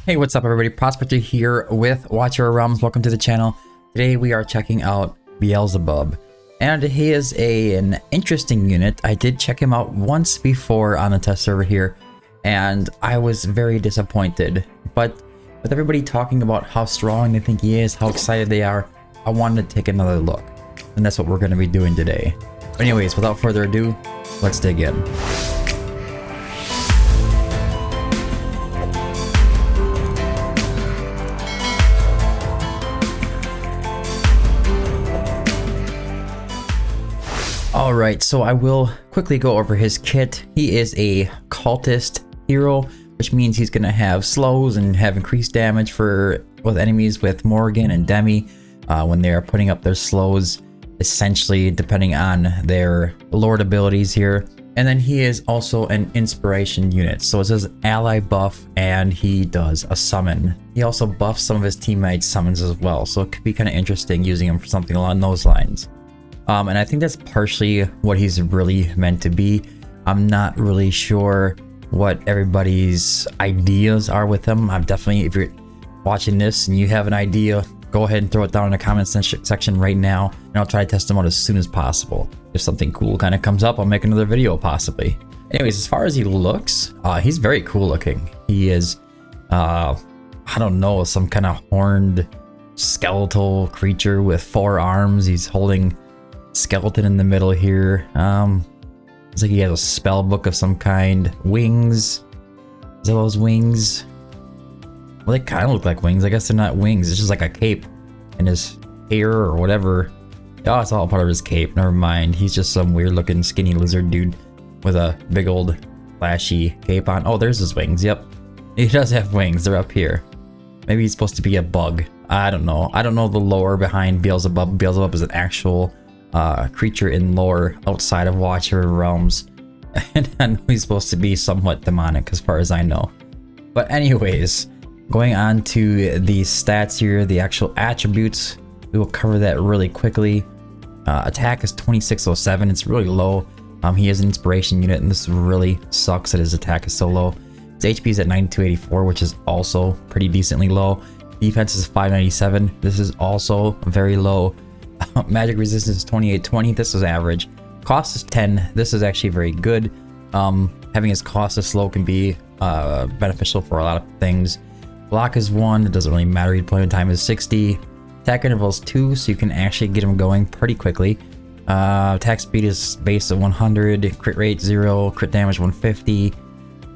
Hey, what's up everybody? Prospector here with Watch Your Realms. Welcome to the channel. Today we are checking out Beelzebub. And he is an interesting unit. I did check him out once before on the test server here, and I was very disappointed. But with everybody talking about how strong they think he is, how excited they are, I wanted to take another look. And that's what we're going to be doing today. But anyways, without further ado, let's dig in. Alright, so I will quickly go over his kit. He is a cultist hero, which means he's going to have slows and have increased damage with enemies with Morgan and Demi when they are putting up their slows, essentially depending on their lord abilities here. And then he is also an inspiration unit, so it says ally buff and he does a summon. He also buffs some of his teammates' summons as well, so it could be kind of interesting using him for something along those lines. And I think that's partially what he's really meant to be. I'm not really sure what everybody's ideas are with him. I'm definitely, if you're watching this and you have an idea, go ahead and throw it down in the comments section right now, and I'll try to test him out as soon as possible. If something cool kind of comes up, I'll make another video possibly. Anyways, as far as he looks, he's very cool looking. He is, I don't know, some kind of horned skeletal creature with 4 arms. He's holding skeleton in the middle here. Looks like he has a spell book of some kind. Wings. Is that those wings? Well, they kind of look like wings. I guess they're not wings. It's just like a cape and his hair or whatever. Oh, it's all part of his cape. Never mind. He's just some weird looking skinny lizard dude with a big old flashy cape on. Oh, there's his wings. Yep. He does have wings. They're up here. Maybe he's supposed to be a bug. I don't know. I don't know the lore behind Beelzebub. Beelzebub is an actual creature in lore outside of Watch Your Realms, and I know he's supposed to be somewhat demonic as far as I know. But anyways, going on to the stats here, the actual attributes, we will cover that really quickly. Attack is 2607. It's really low. He is an inspiration unit, and this really sucks that his attack is so low. His HP is at 9284, which is also pretty decently low. Defense is 597. This is also very low. Magic resistance is 2820. This is average. Cost is 10. This is actually very good. Having his cost as slow can be beneficial for a lot of things. Block is 1. It doesn't really matter. Deployment time is 60. Attack interval is 2, so you can actually get him going pretty quickly. Attack speed is base at 100. Crit rate 0. Crit damage 150.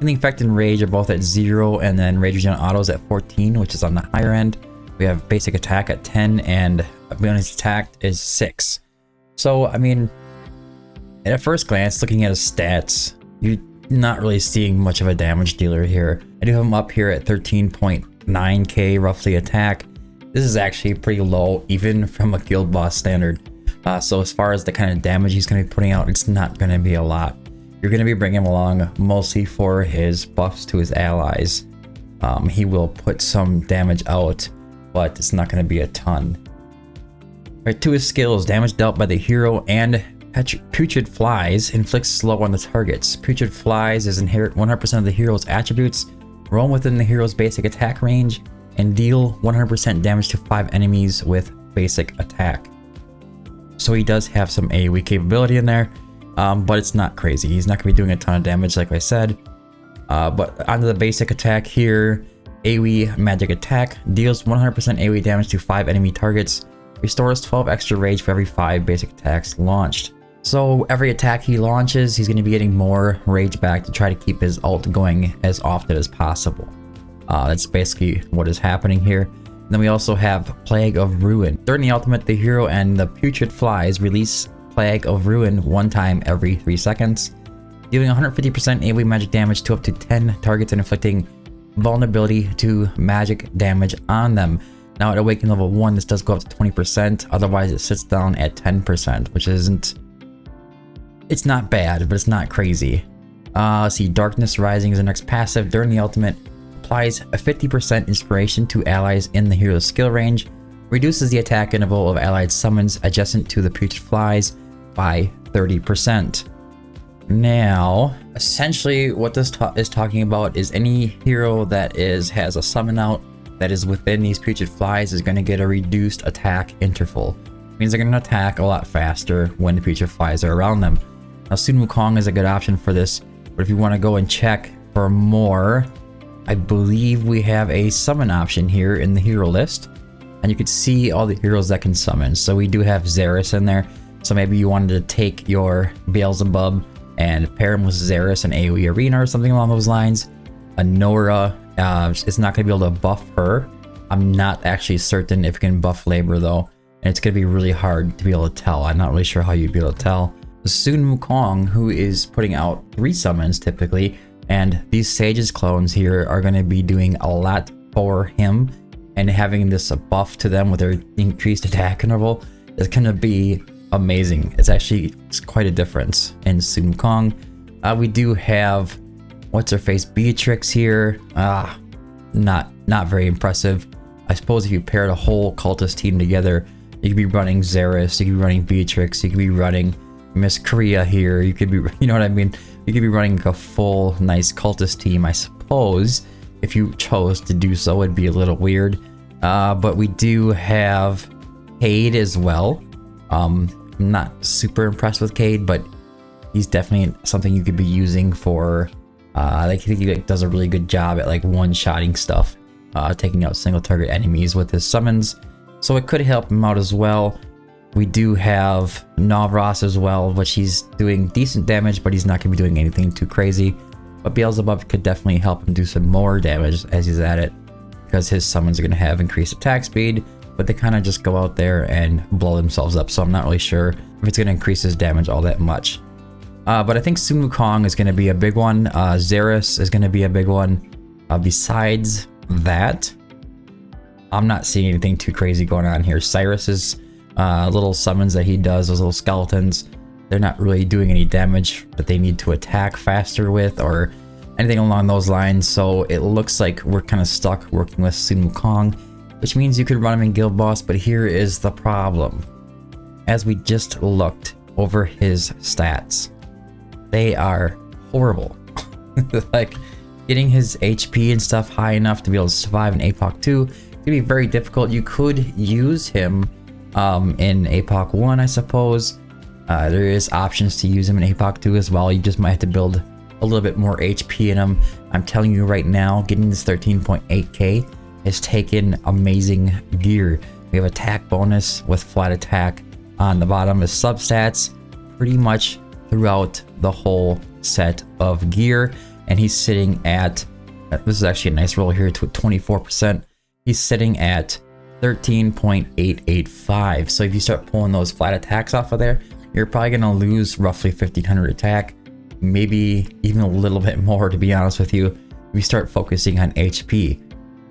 And the effect and rage are both at 0, and then rage regen autos at 14, which is on the higher end. We have basic attack at 10, and bonus attack is 6. So, I mean, at first glance, looking at his stats, you're not really seeing much of a damage dealer here. I do have him up here at 13.9k roughly attack. This is actually pretty low, even from a guild boss standard. So as far as the kind of damage he's going to be putting out, it's not going to be a lot. You're going to be bringing him along mostly for his buffs to his allies. He will put some damage out, but it's not going to be a ton. Right, to his skills, damage dealt by the hero and putrid flies inflicts slow on the targets. Putrid flies is inherit 100% of the hero's attributes, roam within the hero's basic attack range, and deal 100% damage to 5 enemies with basic attack. So he does have some AoE capability in there, but it's not crazy. He's not going to be doing a ton of damage like I said. But onto the basic attack here. AoE magic attack deals 100% AoE damage to 5 enemy targets, restores 12 extra rage for every 5 basic attacks launched. So every attack he launches, he's going to be getting more rage back to try to keep his ult going as often as possible. That's basically what is happening here. And then we also have Plague of Ruin. During the ultimate, the hero and the putrid flies release Plague of Ruin 1 time every 3 seconds, dealing 150% AoE magic damage to up to 10 targets and inflicting vulnerability to magic damage on them. Now at Awakening level 1, this does go up to 20%, otherwise it sits down at 10%, which it's not bad, but it's not crazy. Let's see, Darkness Rising is the next passive. During the ultimate, applies a 50% inspiration to allies in the hero's skill range, reduces the attack interval of allied summons adjacent to the putrid flies by 30%. Now, Essentially, what this is talking about is any hero that has a summon out that is within these putrid flies is going to get a reduced attack interval. It means they're going to attack a lot faster when the putrid flies are around them. Now, Sun Wukong is a good option for this, but if you want to go and check for more, I believe we have a summon option here in the hero list, and you can see all the heroes that can summon. So we do have Xeris in there, so maybe you wanted to take your Beelzebub and pair him with Xeris in AoE Arena or something along those lines. Nora is not going to be able to buff her. I'm not actually certain if it can buff Labor though, and it's going to be really hard to be able to tell. I'm not really sure how you'd be able to tell. Sun Wukong, who is putting out 3 summons typically, and these Sage's clones here are going to be doing a lot for him, and having this buff to them with their increased attack interval is going to be amazing. It's quite a difference in Sun Wukong. We do have what's her face Beatrix here. Not very impressive. I suppose if you paired a whole cultist team together, you could be running Xeris, you could be running Beatrix, you could be running Miss Korea here. You could be, you know what I mean? You could be running a full nice cultist team, I suppose. If you chose to do so, it'd be a little weird. But we do have Cade as well. I'm not super impressed with Cade, but he's definitely something you could be using for. I think he does a really good job at like one-shotting stuff, taking out single target enemies with his summons. So it could help him out as well. We do have Navras as well, which he's doing decent damage, but he's not going to be doing anything too crazy. But Beelzebub could definitely help him do some more damage as he's at it, because his summons are going to have increased attack speed, but they kind of just go out there and blow themselves up. So I'm not really sure if it's going to increase his damage all that much. But I think Sun Wukong is going to be a big one. Xeris is going to be a big one. Besides that, I'm not seeing anything too crazy going on here. Cyrus's little summons that he does, those little skeletons, they're not really doing any damage that they need to attack faster with or anything along those lines. So it looks like we're kind of stuck working with Sun Wukong, which means you could run him in Guild Boss. But here is the problem. As we just looked over his stats, they are horrible. Like, getting his HP and stuff high enough to be able to survive in APOC 2 could be very difficult. You could use him in APOC 1, I suppose. There is options to use him in APOC 2 as well. You just might have to build a little bit more HP in him. I'm telling you right now, getting this 13.8k has taken amazing gear. We have attack bonus with flat attack on the bottom as substats pretty much throughout the whole set of gear, and he's sitting at, this is actually a nice roll here to 24%. He's sitting at 13.885. so if you start pulling those flat attacks off of there, you're probably going to lose roughly 1500 attack, maybe even a little bit more, to be honest with you. We start focusing on HP.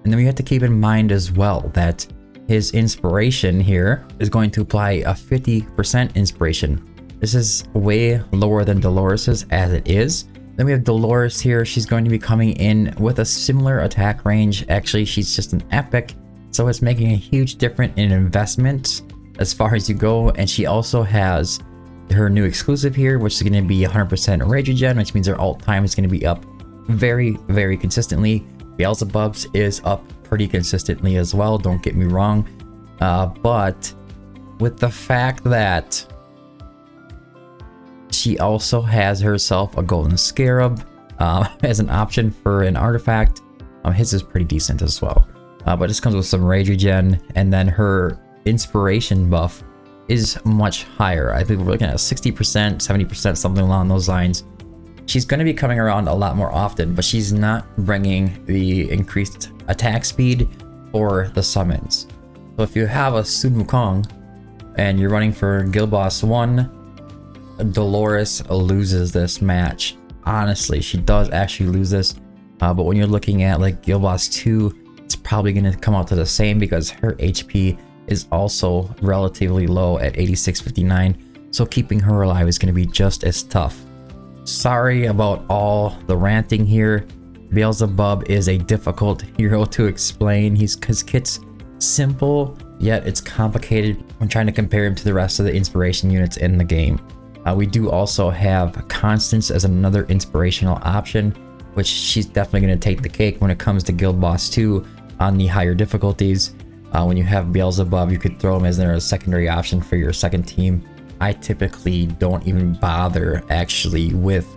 And then we have to keep in mind as well that his inspiration here is going to apply a 50% inspiration. This is way lower than Dolores's as it is. Then we have Dolores here. She's going to be coming in with a similar attack range. Actually, she's just an epic, so it's making a huge difference in investment as far as you go. And she also has her new exclusive here, which is going to be 100% rage regen, which means her ult time is going to be up very, very consistently. Beelzebub's is up pretty consistently as well, don't get me wrong. But with the fact that she also has herself a golden scarab as an option for an artifact, his is pretty decent as well. But this comes with some rage regen, and then her inspiration buff is much higher. I think we're looking at 60%, 70%, something along those lines. She's going to be coming around a lot more often, but she's not bringing the increased attack speed or the summons. So if you have a Sun Wukong and you're running for Guild Boss 1, Dolores loses this match. Honestly, she does actually lose this. But when you're looking at like Guild Boss 2, it's probably going to come out to the same because her HP is also relatively low at 8659. So keeping her alive is going to be just as tough. Sorry about all the ranting here. Beelzebub is a difficult hero to explain. His kit's simple, yet it's complicated when trying to compare him to the rest of the inspiration units in the game. We do also have Constance as another inspirational option, which she's definitely going to take the cake when it comes to Guild Boss 2 on the higher difficulties. When you have Beelzebub, you could throw him as a secondary option for your second team. I typically don't even bother actually with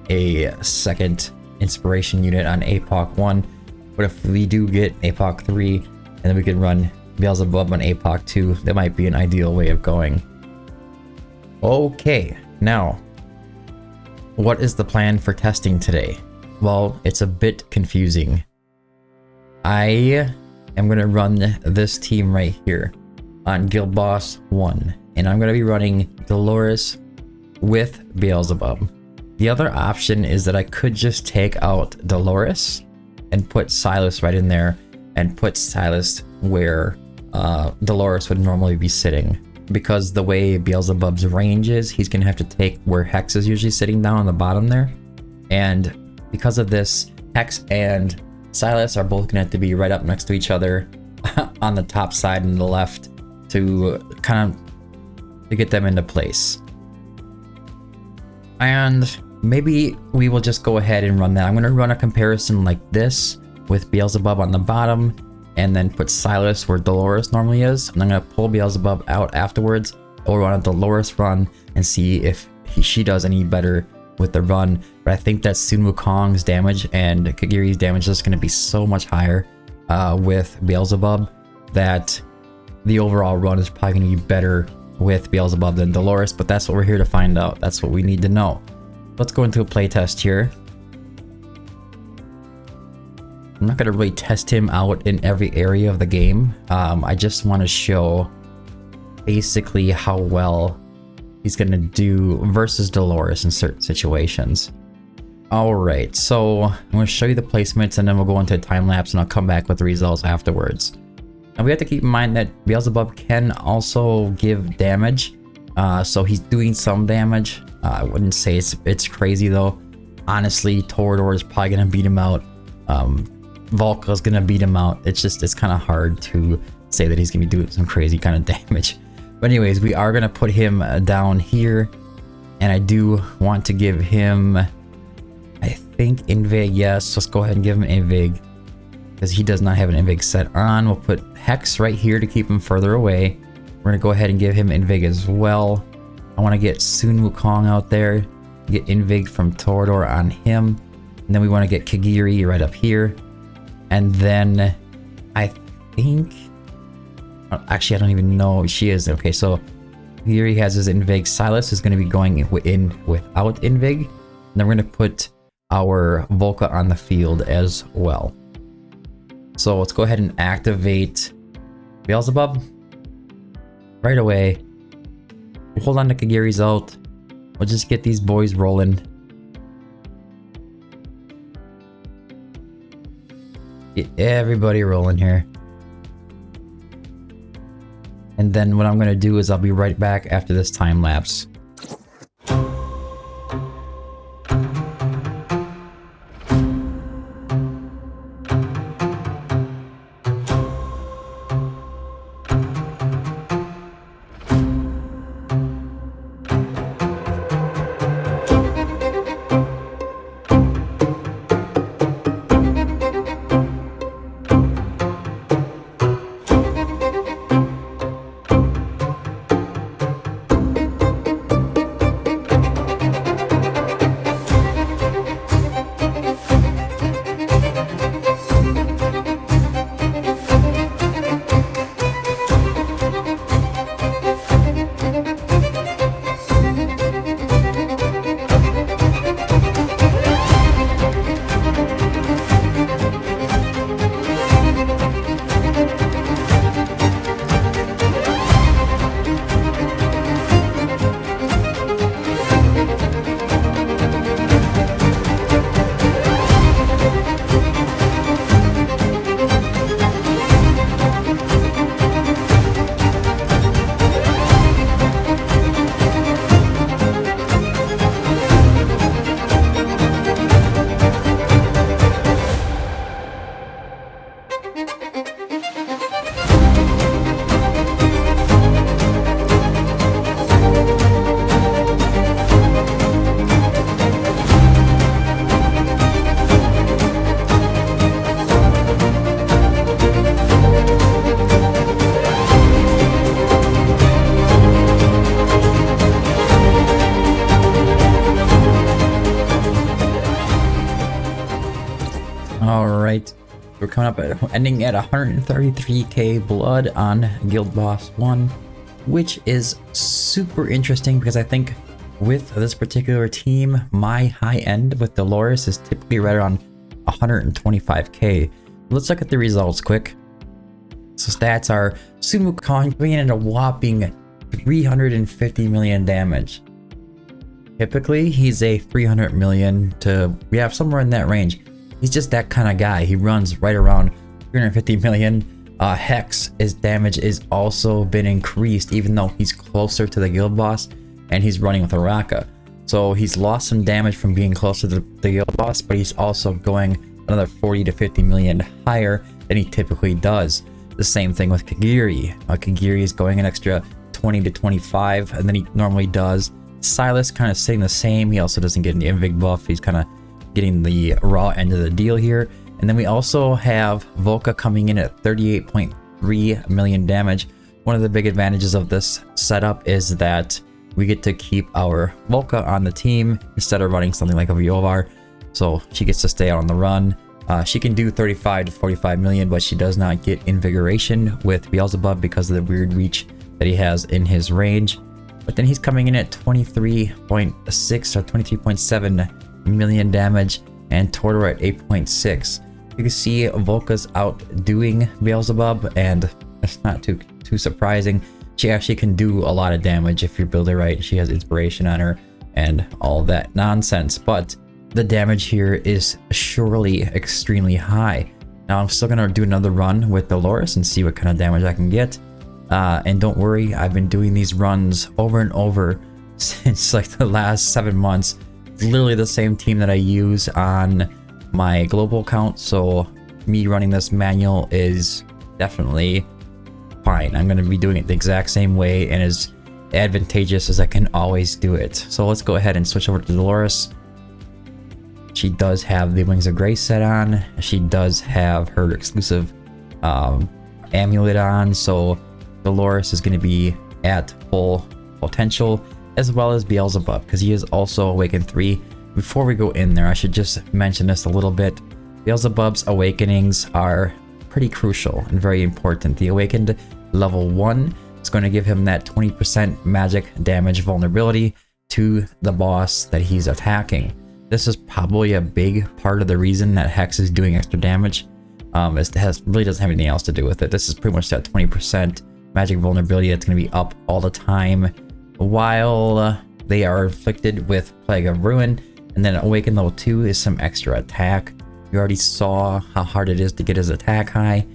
a second inspiration unit on APOC 1, but if we do get APOC 3 and then we could run Beelzebub on APOC 2, that might be an ideal way of going. Okay, now what is the plan for testing today? Well, it's a bit confusing. I am going to run this team right here on Guild Boss 1, and I'm going to be running Dolores with Beelzebub. The other option is that I could just take out Dolores and put Silas right in there and put Silas where Dolores would normally be sitting. Because the way Beelzebub's range is, he's going to have to take where Hex is usually sitting down on the bottom there. And because of this, Hex and Silas are both going to have to be right up next to each other on the top side and the left to kind of to get them into place. And maybe we will just go ahead and run that. I'm going to run a comparison like this with Beelzebub on the bottom and then put Silas where Dolores normally is. And I'm going to pull Beelzebub out afterwards. We'll run a Dolores run and see if she does any better with the run. But I think that Sun Wukong's damage and Kagiri's damage is going to be so much higher with Beelzebub that the overall run is probably going to be better with Beelzebub than Dolores. But that's what we're here to find out. That's what we need to know. Let's go into a playtest here. I'm not going to really test him out in every area of the game. I just want to show basically how well he's going to do versus Dolores in certain situations. Alright, so I'm going to show you the placements and then we'll go into a time lapse and I'll come back with the results afterwards. And we have to keep in mind that Beelzebub can also give damage. So he's doing some damage. I wouldn't say it's crazy though. Honestly, Torador is probably going to beat him out. Volka's gonna beat him out. It's kind of hard to say that he's gonna be doing some crazy kind of damage. But anyways, we are gonna put him down here, and I do want to give him, I think, Invig. Yes, let's go ahead and give him Invig because he does not have an Invig set on. We'll put Hex right here to keep him further away. We're gonna go ahead and give him Invig as well. I want to get Sun Wukong out there, get Invig from Torador on him, and then we want to get Kagiri right up here. And then I think, actually I don't even know, she is, okay, so here he has his Invig. Silas is going to be going in without Invig. And then we're going to put our Volka on the field as well. So let's go ahead and activate Beelzebub right away. Hold on to Kagiri's ult. We'll just get these boys rolling. Get everybody rolling here. And then what I'm going to do is I'll be right back after this time lapse. We're coming up at ending at 133k blood on Guild Boss 1, which is super interesting because I think with this particular team, my high end with Dolores is typically right around 125k. Let's look at the results quick. So stats are Sumu Kong coming in at a whopping 350 million damage. Typically, he's a 300 million to, yeah, somewhere in that range. He's just that kind of guy. He runs right around 350 million. Hex, his damage is also been increased even though he's closer to the guild boss and he's running with a Raka. So he's lost some damage from being closer to the guild boss, but he's also going another 40 to 50 million higher than he typically does. The same thing with Kagiri. Kagiri is going an extra 20 to 25 and then he normally does. Silas kind of staying the same. He also doesn't get an invig buff. He's kind of getting the raw end of the deal here. And then we also have Volca coming in at 38.3 million damage. One of the big advantages of this setup is that we get to keep our Volca on the team instead of running something like a Viovar. So she gets to stay out on the run. She can do 35 to 45 million, but she does not get invigoration with Beelzebub because of the weird reach that he has in his range. But then he's coming in at 23.6 or 23.7 million damage and Tordor at 8.6. You can see Volca's outdoing Beelzebub, and that's not too surprising. She actually can do a lot of damage if you build it right. She has inspiration on her and all that nonsense, but the damage here is surely extremely high. Now I'm still gonna do another run with Dolores and see what kind of damage I can get. And don't worry, I've been doing these runs over and over since like the last 7 months. It's literally the same team that I use on my global account, so me running this manual is definitely fine. I'm going to be doing it the exact same way and as advantageous as I can always do it. So let's go ahead and switch over to Dolores. She does have the Wings of Grace set on. She does have her exclusive amulet on, so Dolores is going to be at full potential, as well as Beelzebub, because he is also Awakened 3. Before we go in there, I should just mention this a little bit. Beelzebub's Awakenings are pretty crucial and very important. The Awakened level 1 is going to give him that 20% magic damage vulnerability to the boss that he's attacking. This is probably a big part of the reason that Hex is doing extra damage. It really doesn't have anything else to do with it. This is pretty much that 20% magic vulnerability that's going to be up all the time while they are inflicted with Plague of Ruin. And then Awaken level 2 is some extra attack. You already saw how hard it is to get his attack high.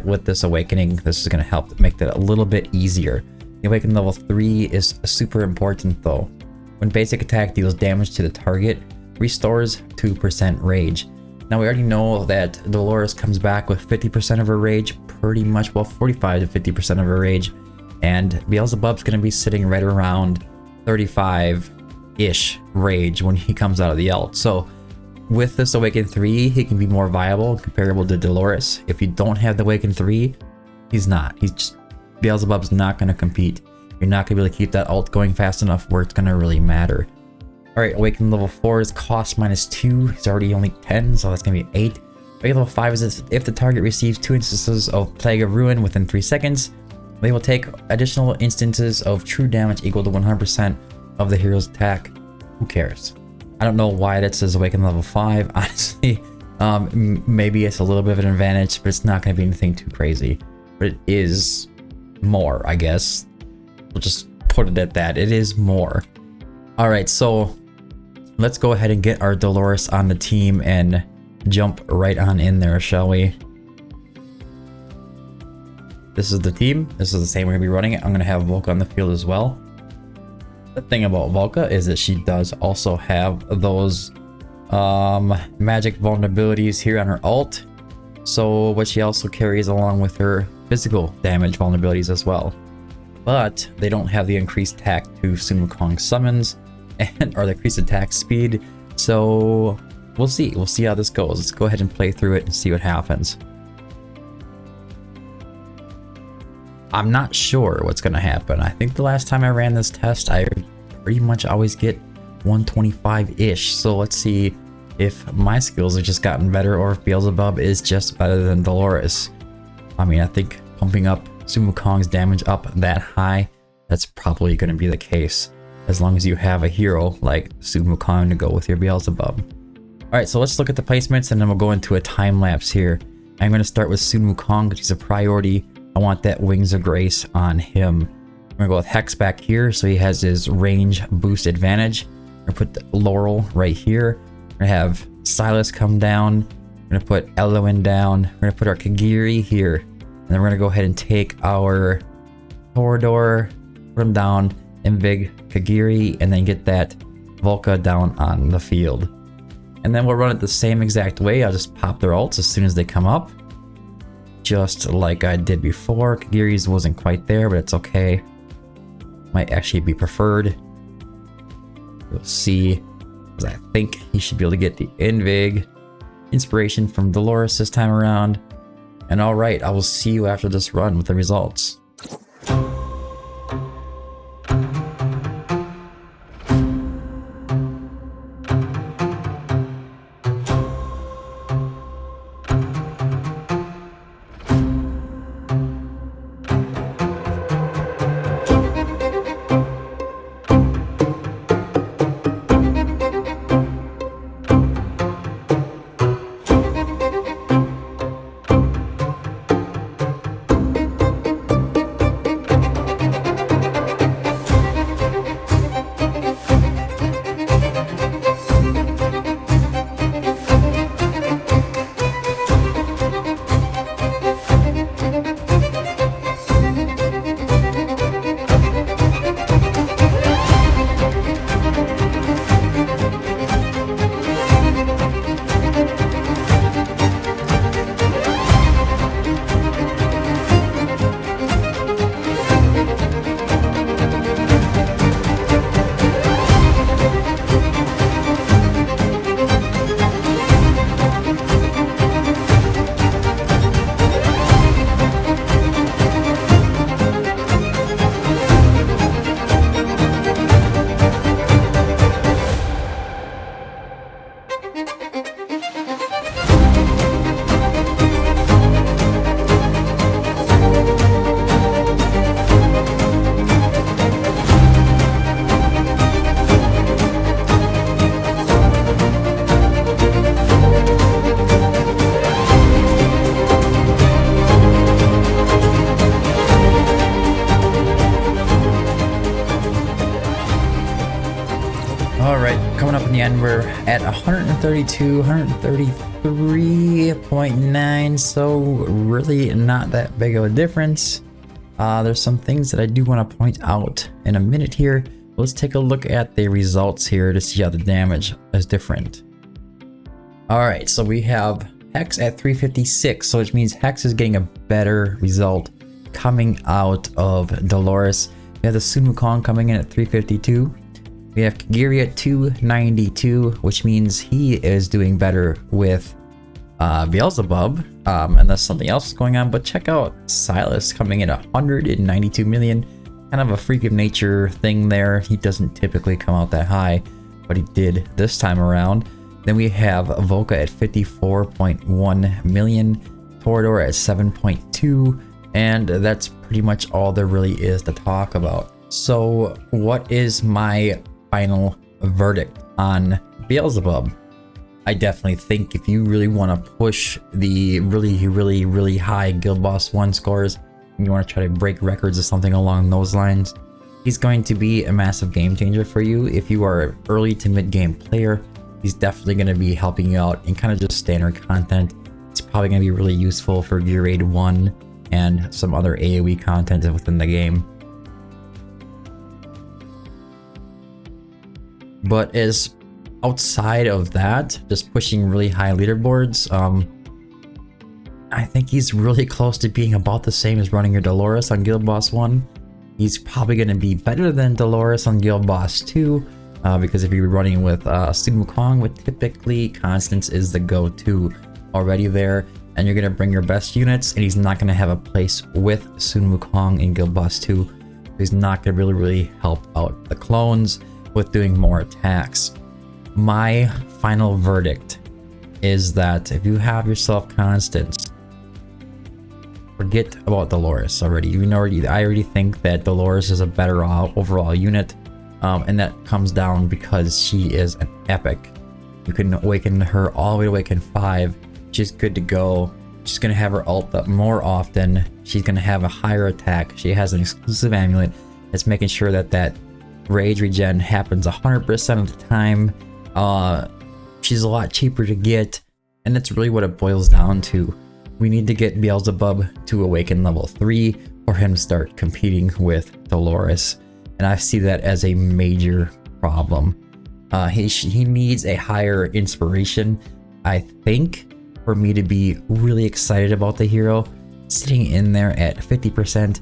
With this Awakening, this is going to help make that a little bit easier. The Awaken level 3 is super important though. When basic attack deals damage to the target, restores 2% rage. Now we already know that Dolores comes back with 50% of her rage, pretty much, well, 45 to 50% of her rage, and Beelzebub's going to be sitting right around 35-ish rage when he comes out of the ult. So with this Awaken 3, he can be more viable, comparable to Dolores. If you don't have the Awaken 3, he's not. Beelzebub's not going to compete. You're not going to be able to keep that ult going fast enough where it's going to really matter. Alright, Awaken level 4 is cost -2. He's already only 10, so that's going to be 8. Awaken level 5 is if the target receives 2 instances of Plague of Ruin within 3 seconds, they will take additional instances of true damage equal to 100% of the hero's attack. Who cares? I don't know why that says Awaken level 5, honestly. Maybe it's a little bit of an advantage, but it's not going to be anything too crazy. But it is more, I guess. We'll just put it at that. It is more. Alright, so let's go ahead and get our Dolores on the team and jump right on in there, shall we? This is the team. This is the same way we're going to be running it. I'm going to have Volca on the field as well. The thing about Volca is that she does also have those magic vulnerabilities here on her ult. So what she also carries along with her physical damage vulnerabilities as well. But they don't have the increased attack to Sumu Kong summons or the increased attack speed. So we'll see. We'll see how this goes. Let's go ahead and play through it and see what happens. I'm not sure what's going to happen. I think the last time I ran this test, I pretty much always get 125-ish. So let's see if my skills have just gotten better or if Beelzebub is just better than Dolores. I mean, I think pumping up Sun Wukong's damage up that high, that's probably going to be the case, as long as you have a hero like Sun Wukong to go with your Beelzebub. Alright, so let's look at the placements and then we'll go into a time lapse here. I'm going to start with Sun Wukong because he's a priority. I want that Wings of Grace on him. I'm going to go with Hex back here so he has his range boost advantage. I'm going to put Laurel right here. We're going to have Silas come down. We're going to put Eloin down. We're going to put our Kagiri here. And then we're going to go ahead and take our Torador, put him down, Invig, Kagiri, and then get that Volca down on the field. And then we'll run it the same exact way. I'll just pop their ults as soon as they come up. Just like I did before. Kagiri's wasn't quite there, but it's okay. Might actually be preferred. We'll see. Because I think he should be able to get the Invig inspiration from Dolores this time around. And alright, I will see you after this run with the results. Alright, coming up in the end, we're at 132, 133.9, so really not that big of a difference. There's some things that I do want to point out in a minute here. Let's take a look at the results here to see how the damage is different. Alright, so we have Hex at 356, so which means Hex is getting a better result coming out of Dolores. We have the Sun Wukong coming in at 352. We have Kagiri at 292, which means he is doing better with Beelzebub, unless something else is going on. But check out Silas coming in at 192 million. Kind of a freak of nature thing there. He doesn't typically come out that high, but he did this time around. Then we have Volca at 54.1 million, Torador at 7.2, and that's pretty much all there really is to talk about. So what is my final verdict on Beelzebub? I definitely think if you really want to push the really high Guild Boss 1 scores, and you want to try to break records or something along those lines, he's going to be a massive game changer for you. If you are an early to mid game player, he's definitely going to be helping you out in kind of just standard content. It's probably going to be really useful for Gear Raid 1 and some other AoE content within the game. But as outside of that, just pushing really high leaderboards, I think he's really close to being about the same as running your Dolores on Guild Boss 1. He's probably going to be better than Dolores on Guild Boss 2, because if you're running with Sun Wukong, but typically Constance is the go-to already there, and you're going to bring your best units, and he's not going to have a place with Sun Wukong in Guild Boss 2. He's not going to really help out the clones with doing more attacks. My final verdict is that if you have yourself constants, forget about Dolores already. I already think that Dolores is a better overall unit, and that comes down because she is an epic. You can awaken her all the way to awaken 5. She's good to go. She's gonna have her ult up more often. She's gonna have a higher attack. She has an exclusive amulet that's making sure that rage regen happens 100% of the time. She's a lot cheaper to get, and that's really what it boils down to. We need to get Beelzebub to awaken level 3 for him to start competing with Dolores, and I see that as a major problem. He needs a higher inspiration, I think, for me to be really excited about the hero. Sitting in there at 50%,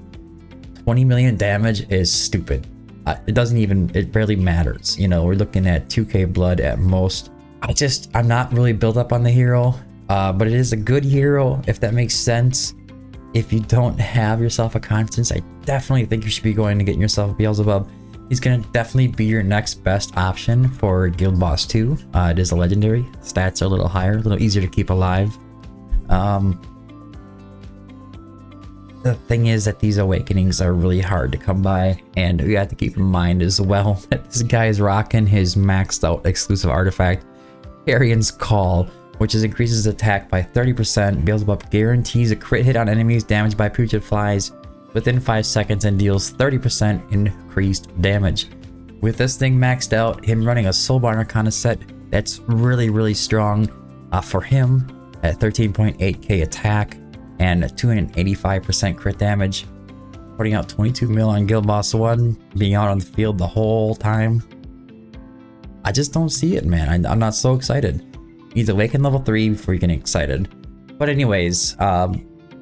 20 million damage is stupid. It barely matters. You know, we're looking at 2k blood at most. I'm not really built up on the hero, but it is a good hero, if that makes sense. If you don't have yourself a Constance, I definitely think you should be going to get yourself a Beelzebub. He's gonna definitely be your next best option for Guild Boss 2. It is a legendary. Stats are a little higher, a little easier to keep alive. The thing is that these awakenings are really hard to come by, and you have to keep in mind as well that this guy is rocking his maxed out exclusive artifact, Carrion's Call, which increases attack by 30%. Beelzebub guarantees a crit hit on enemies damaged by putrid flies within 5 seconds and deals 30% increased damage. With this thing maxed out, him running a Soulborn Arcana set, that's really strong for him at 13.8k attack and 285% crit damage, putting out 22 mil on Guild Boss 1, being out on the field the whole time. I just don't see it, man. I'm not so excited. He's awakened level 3 before you get excited. But anyways,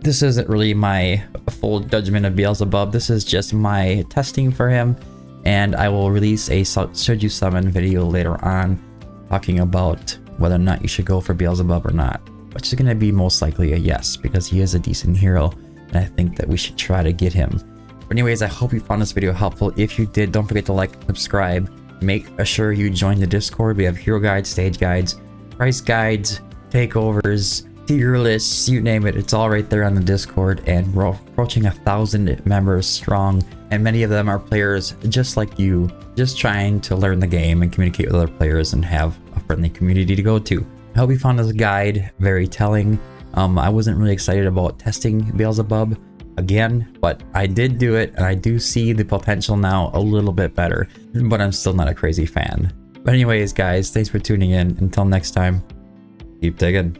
this isn't really my full judgment of Beelzebub. This is just my testing for him, and I will release a should you summon video later on talking about whether or not you should go for Beelzebub or not, which is going to be most likely a yes, because he is a decent hero and I think that we should try to get him. But anyways, I hope you found this video helpful. If you did, don't forget to like and subscribe. Make sure you join the Discord. We have hero guides, stage guides, price guides, takeovers, tier lists, you name it. It's all right there on the Discord, and we're approaching 1,000 members strong, and many of them are players just like you, just trying to learn the game and communicate with other players and have a friendly community to go to. I hope you found this guide very telling. I wasn't really excited about testing Beelzebub again, but I did do it, and I do see the potential now a little bit better, but I'm still not a crazy fan. But anyways, guys, thanks for tuning in. Until next time, keep digging.